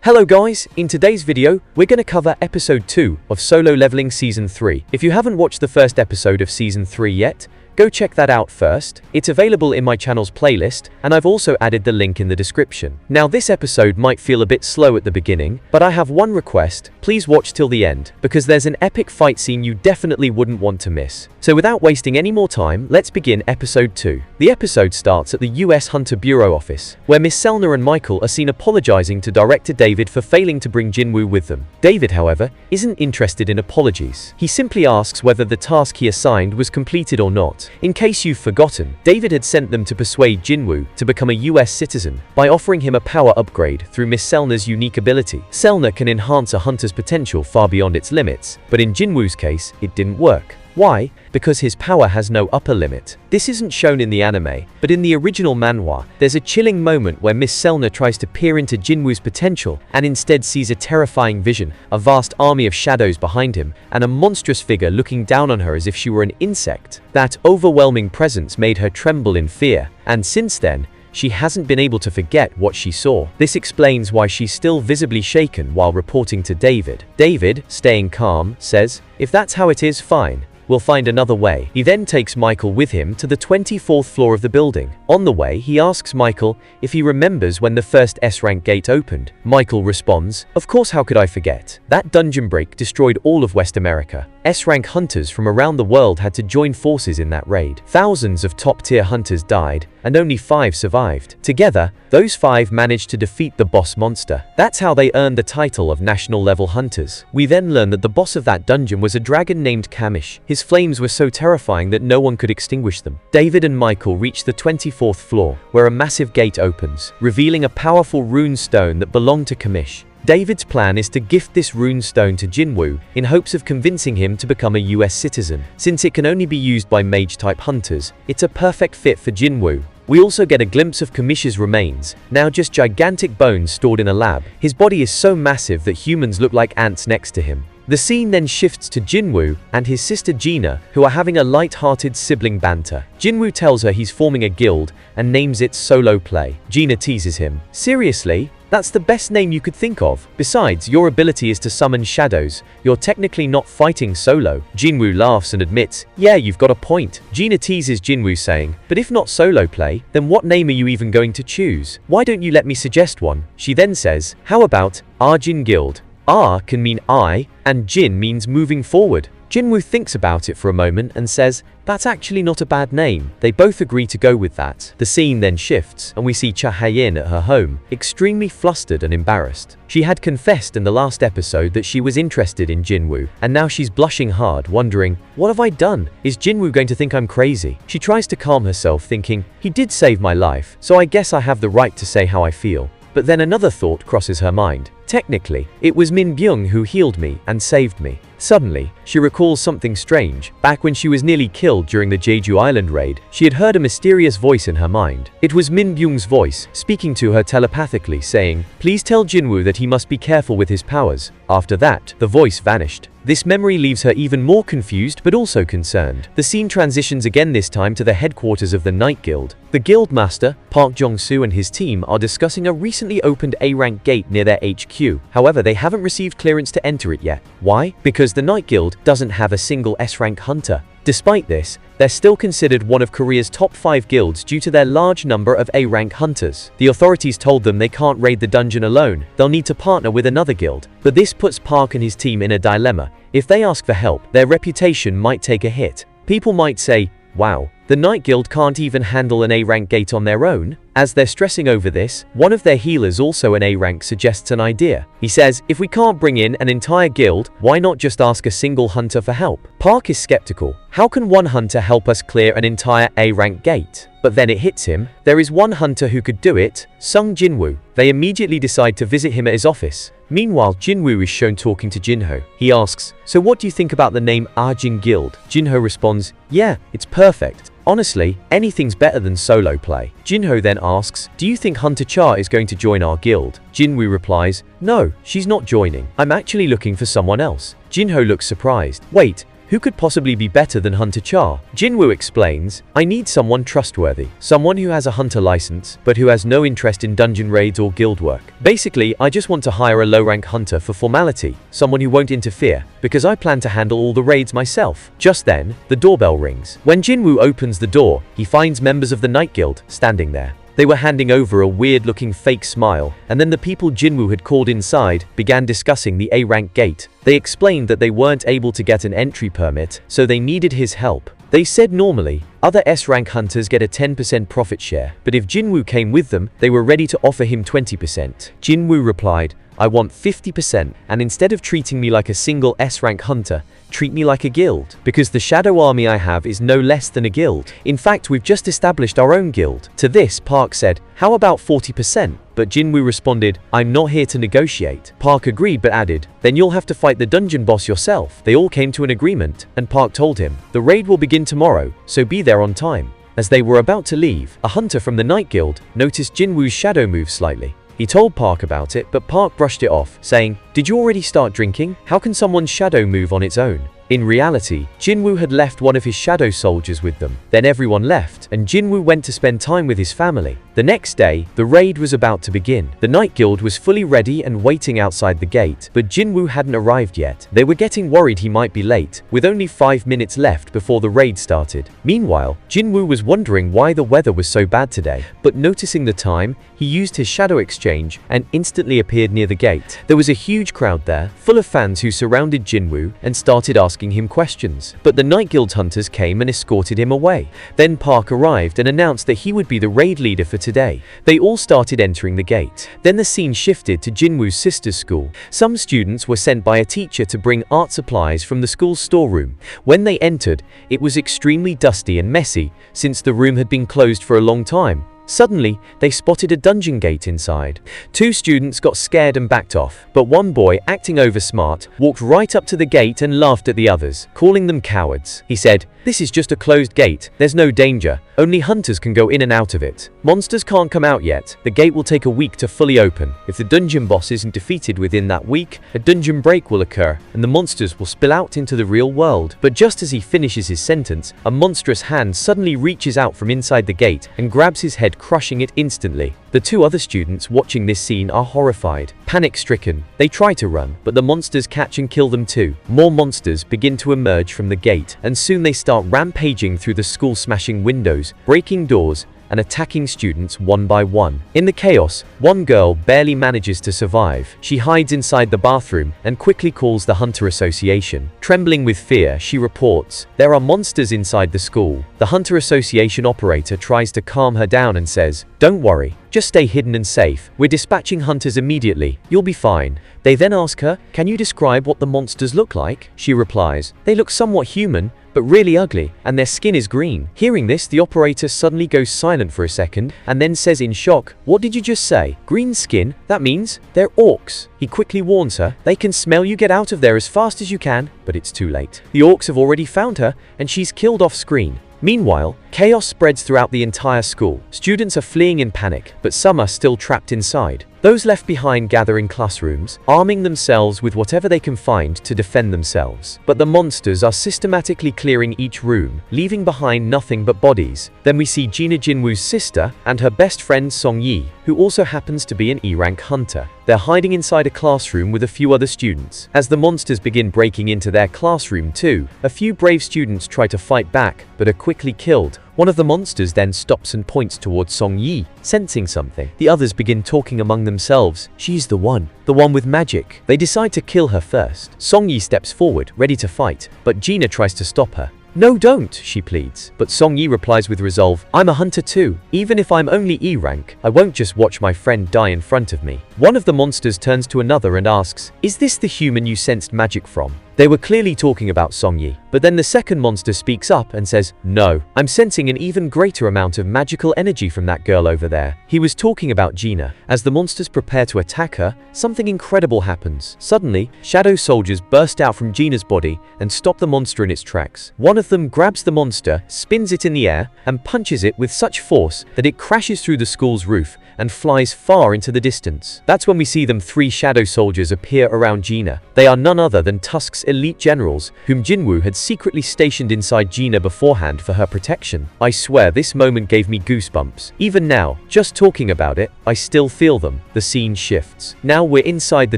Hello guys, in today's video, we're going to cover episode 2 of Solo Leveling Season 3. If you haven't watched the first episode of Season 3 yet, go check that out first. It's available in my channel's playlist, and I've also added the link in the description. Now this episode might feel a bit slow at the beginning, but I have one request: please watch till the end, because there's an epic fight scene you definitely wouldn't want to miss. So without wasting any more time, let's begin episode 2. The episode starts at the US Hunter Bureau office, where Miss Selner and Michael are seen apologizing to director David for failing to bring Jinwoo with them. David, however, isn't interested in apologies. He simply asks whether the task he assigned was completed or not. In case you've forgotten, David had sent them to persuade Jinwoo to become a US citizen by offering him a power upgrade through Miss Selner's unique ability. Selner can enhance a hunter's potential far beyond its limits, but in Jinwoo's case, it didn't work. Why? Because his power has no upper limit. This isn't shown in the anime, but in the original manhwa, there's a chilling moment where Miss Selner tries to peer into Jinwoo's potential and instead sees a terrifying vision, a vast army of shadows behind him, and a monstrous figure looking down on her as if she were an insect. That overwhelming presence made her tremble in fear, and since then, she hasn't been able to forget what she saw. This explains why she's still visibly shaken while reporting to David. David, staying calm, says, "If that's how it is, fine. We'll find another way." He then takes Michael with him to the 24th floor of the building. On the way, he asks Michael if he remembers when the first S-rank gate opened. Michael responds, "Of course, how could I forget? That dungeon break destroyed all of West America. S-rank hunters from around the world had to join forces in that raid. Thousands of top-tier hunters died, and only 5 survived. Together, those 5 managed to defeat the boss monster. That's how they earned the title of national-level hunters." We then learn that the boss of that dungeon was a dragon named Kamish. His flames were so terrifying that no one could extinguish them. David and Michael reach the 24th floor, where a massive gate opens, revealing a powerful rune stone that belonged to Kamish. David's plan is to gift this rune stone to Jinwoo in hopes of convincing him to become a US citizen. Since it can only be used by mage-type hunters, it's a perfect fit for Jinwoo. We also get a glimpse of Kamish's remains, now just gigantic bones stored in a lab. His body is so massive that humans look like ants next to him. The scene then shifts to Jinwoo and his sister Gina, who are having a light-hearted sibling banter. Jinwoo tells her he's forming a guild and names it Solo Play. Gina teases him, "Seriously? That's the best name you could think of. Besides, your ability is to summon shadows. You're technically not fighting solo." Jinwoo laughs and admits, "Yeah, you've got a point." Gina teases Jinwoo saying, "But if not Solo Play, then what name are you even going to choose? Why don't you let me suggest one?" She then says, "How about Jin Guild? R can mean I, and Jin means moving forward." Jinwoo thinks about it for a moment and says, "That's actually not a bad name." They both agree to go with that. The scene then shifts, and we see Cha Hae-in at her home, extremely flustered and embarrassed. She had confessed in the last episode that she was interested in Jinwoo, and now she's blushing hard, wondering, "What have I done? Is Jinwoo going to think I'm crazy?" She tries to calm herself, thinking, "He did save my life, so I guess I have the right to say how I feel." But then another thought crosses her mind. Technically, it was Min Byung who healed me and saved me. Suddenly, she recalls something strange. Back when she was nearly killed during the Jeju Island raid, she had heard a mysterious voice in her mind. It was Min Byung's voice, speaking to her telepathically, saying, "Please tell Jinwoo that he must be careful with his powers." After that, the voice vanished. This memory leaves her even more confused but also concerned. The scene transitions again, this time to the headquarters of the Night Guild. The guild master, Park Jong-soo, and his team are discussing a recently opened A-rank gate near their HQ. However, they haven't received clearance to enter it yet. Why? Because the Night Guild doesn't have a single S-rank hunter. Despite this, they're still considered one of Korea's top 5 guilds due to their large number of A-rank hunters. The authorities told them they can't raid the dungeon alone, they'll need to partner with another guild. But this puts Park and his team in a dilemma. If they ask for help, their reputation might take a hit. People might say, "Wow, the Night Guild can't even handle an A-rank gate on their own?" As they're stressing over this, one of their healers, also an A-rank, suggests an idea. He says, "If we can't bring in an entire guild, why not just ask a single hunter for help?" Park is skeptical. How can one hunter help us clear an entire A-rank gate? But then it hits him. There is one hunter who could do it, Sung Jinwoo. They immediately decide to visit him at his office. Meanwhile, Jinwoo is shown talking to Jinho. He asks, "So what do you think about the name Jin Guild?" Jinho responds, "Yeah, it's perfect. Honestly, anything's better than Solo Play." Jinho then asks, "Do you think Hunter Cha is going to join our guild?" Jinwoo replies, "No, she's not joining. I'm actually looking for someone else." Jinho looks surprised. "Wait, Who could possibly be better than Hunter Cha? Jinwoo explains, I need someone trustworthy. Someone who has a hunter license, but who has no interest in dungeon raids or guild work. Basically, I just want to hire a low-rank hunter for formality. Someone who won't interfere, because I plan to handle all the raids myself. Just then, the doorbell rings. When Jinwoo opens the door, he finds members of the Night Guild standing there. They were handing over a weird-looking fake smile, and then the people Jinwoo had called inside began discussing the A-rank gate. They explained that they weren't able to get an entry permit, so they needed his help. They said normally, other S-rank hunters get a 10% profit share, but if Jinwoo came with them, they were ready to offer him 20%. Jinwoo replied, I want 50%, and instead of treating me like a single S-rank hunter, treat me like a guild, because the shadow army I have is no less than a guild. In fact, we've just established our own guild. To this, Park said, how about 40%? But Jinwoo responded, I'm not here to negotiate. Park agreed but added, then you'll have to fight the dungeon boss yourself. They all came to an agreement, and Park told him, the raid will begin tomorrow, so be there on time. As they were about to leave, a hunter from the Night Guild noticed Jinwoo's shadow move slightly. He told Park about it, but Park brushed it off, saying, did you already start drinking? How can someone's shadow move on its own? In reality, Jinwoo had left one of his shadow soldiers with them. Then everyone left, and Jinwoo went to spend time with his family. The next day, the raid was about to begin. The Night Guild was fully ready and waiting outside the gate, but Jinwoo hadn't arrived yet. They were getting worried he might be late, with only 5 minutes left before the raid started. Meanwhile, Jinwoo was wondering why the weather was so bad today, but noticing the time, he used his shadow exchange and instantly appeared near the gate. There was a huge crowd there, full of fans who surrounded Jinwoo and started asking him questions, but the Night Guild hunters came and escorted him away. Then Park arrived and announced that he would be the raid leader for today. They all started entering the gate. Then the scene shifted to Jinwoo's sister's school. Some students were sent by a teacher to bring art supplies from the school's storeroom. When they entered, it was extremely dusty and messy, since the room had been closed for a long time. Suddenly, they spotted a dungeon gate inside. 2 students got scared and backed off, but one boy, acting over smart, walked right up to the gate and laughed at the others, calling them cowards. He said, this is just a closed gate, there's no danger, only hunters can go in and out of it. Monsters can't come out yet, the gate will take a week to fully open. If the dungeon boss isn't defeated within that week, a dungeon break will occur, and the monsters will spill out into the real world. But just as he finishes his sentence, a monstrous hand suddenly reaches out from inside the gate and grabs his head, crushing it instantly. The 2 other students watching this scene are horrified. Panic-stricken, they try to run, but the monsters catch and kill them too. More monsters begin to emerge from the gate, and soon they start rampaging through the school, smashing windows, breaking doors, and attacking students one by one. In the chaos, one girl barely manages to survive. She hides inside the bathroom and quickly calls the Hunter Association. Trembling with fear, she reports, there are monsters inside the school. The Hunter Association operator tries to calm her down and says, don't worry, just stay hidden and safe. We're dispatching hunters immediately. You'll be fine. They then ask her, can you describe what the monsters look like? She replies, they look somewhat human, but really ugly, and their skin is green. Hearing this, the operator suddenly goes silent for a second, and then says in shock, what did you just say? Green skin? That means they're orcs. He quickly warns her, they can smell you, get out of there as fast as you can, but it's too late. The orcs have already found her, and she's killed off screen. Meanwhile, chaos spreads throughout the entire school. Students are fleeing in panic, but some are still trapped inside. Those left behind gather in classrooms, arming themselves with whatever they can find to defend themselves. But the monsters are systematically clearing each room, leaving behind nothing but bodies. Then we see Jinwoo's sister and her best friend Song-yi, who also happens to be an E-rank hunter. They're hiding inside a classroom with a few other students. As the monsters begin breaking into their classroom too, a few brave students try to fight back, but are quickly killed. One of the monsters then stops and points towards Song-yi, sensing something. The others begin talking among themselves. She's the one with magic. They decide to kill her first. Song-yi steps forward, ready to fight, but Gina tries to stop her. No, don't, she pleads. But Song-yi replies with resolve, I'm a hunter too. Even if I'm only E rank, I won't just watch my friend die in front of me. One of the monsters turns to another and asks, is this the human you sensed magic from? They were clearly talking about Song-yi, but then the second monster speaks up and says, no, I'm sensing an even greater amount of magical energy from that girl over there. He was talking about Gina. As the monsters prepare to attack her, something incredible happens. Suddenly, shadow soldiers burst out from Gina's body and stop the monster in its tracks. One of them grabs the monster, spins it in the air, and punches it with such force that it crashes through the school's roof and flies far into the distance. That's when we see them three shadow soldiers appear around Gina. They are none other than Tusk's elite generals, whom Jinwoo had secretly stationed inside Gina beforehand for her protection. I swear this moment gave me goosebumps. Even now, just talking about it, I still feel them. The scene shifts. Now we're inside the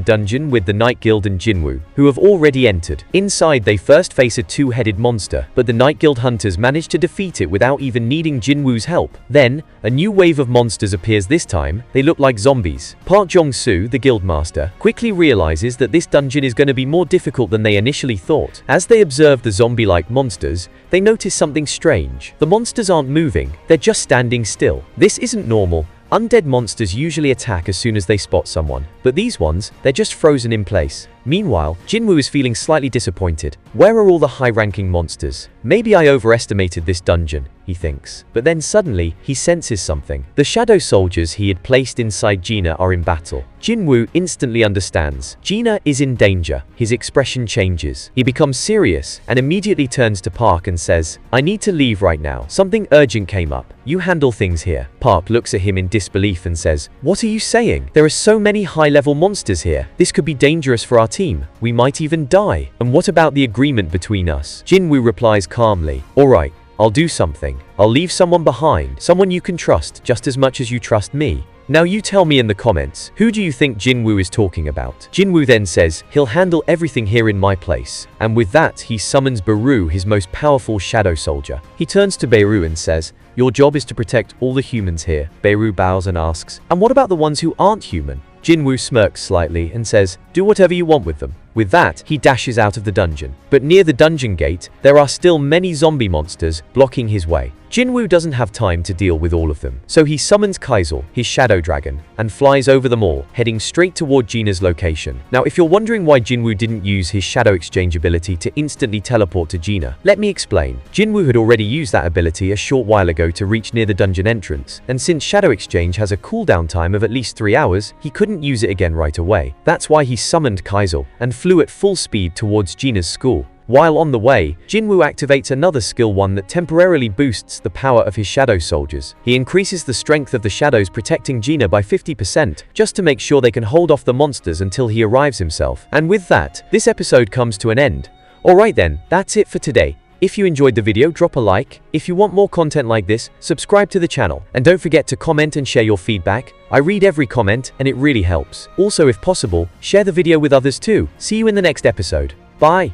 dungeon with the Night Guild and Jinwoo, who have already entered. Inside they first face a two-headed monster, but the Night Guild hunters manage to defeat it without even needing Jinwoo's help. Then, a new wave of monsters appears. This time, they look like zombies. Park Jong-soo, the guildmaster, quickly realizes that this dungeon is going to be more difficult than they initially thought. As they observe the zombie-like monsters, they notice something strange. The monsters aren't moving, they're just standing still. This isn't normal. Undead monsters usually attack as soon as they spot someone, but these ones, they're just frozen in place. Meanwhile, Jinwoo is feeling slightly disappointed. Where are all the high-ranking monsters? Maybe I overestimated this dungeon, he thinks. But then suddenly, he senses something. The shadow soldiers he had placed inside Gina are in battle. Jinwoo instantly understands. Gina is in danger. His expression changes. He becomes serious and immediately turns to Park and says, "I need to leave right now. Something urgent came up. You handle things here." Park looks at him in disbelief and says, "What are you saying? There are so many high-level monsters here. This could be dangerous for our team. We might even die. And what about the agreement between us?" Jinwoo replies calmly, "All right, I'll do something. I'll leave someone behind, someone you can trust just as much as you trust me. Now you tell me in the comments, who do you think Jinwoo is talking about?" Jinwoo then says, "He'll handle everything here in my place." And with that, he summons Beru, his most powerful shadow soldier. He turns to Beru and says, "Your job is to protect all the humans here." Beru bows and asks, "And what about the ones who aren't human?" Jinwoo smirks slightly and says, "Do whatever you want with them." With that, he dashes out of the dungeon. But near the dungeon gate, there are still many zombie monsters blocking his way. Jinwoo doesn't have time to deal with all of them, so he summons Kaisel, his shadow dragon, and flies over them all, heading straight toward Gina's location. Now, if you're wondering why Jinwoo didn't use his shadow exchange ability to instantly teleport to Gina, let me explain. Jinwoo had already used that ability a short while ago to reach near the dungeon entrance, and since shadow exchange has a cooldown time of at least 3 hours, he couldn't use it again right away. That's why he summoned Kaisel and flew at full speed towards Gina's school. While on the way, Jinwoo activates another skill one that temporarily boosts the power of his shadow soldiers. He increases the strength of the shadows protecting Gina by 50%, just to make sure they can hold off the monsters until he arrives himself. And with that, this episode comes to an end. Alright then, that's it for today. If you enjoyed the video, drop a like. If you want more content like this, subscribe to the channel. And don't forget to comment and share your feedback. I read every comment and it really helps. Also, if possible, share the video with others too. See you in the next episode. Bye!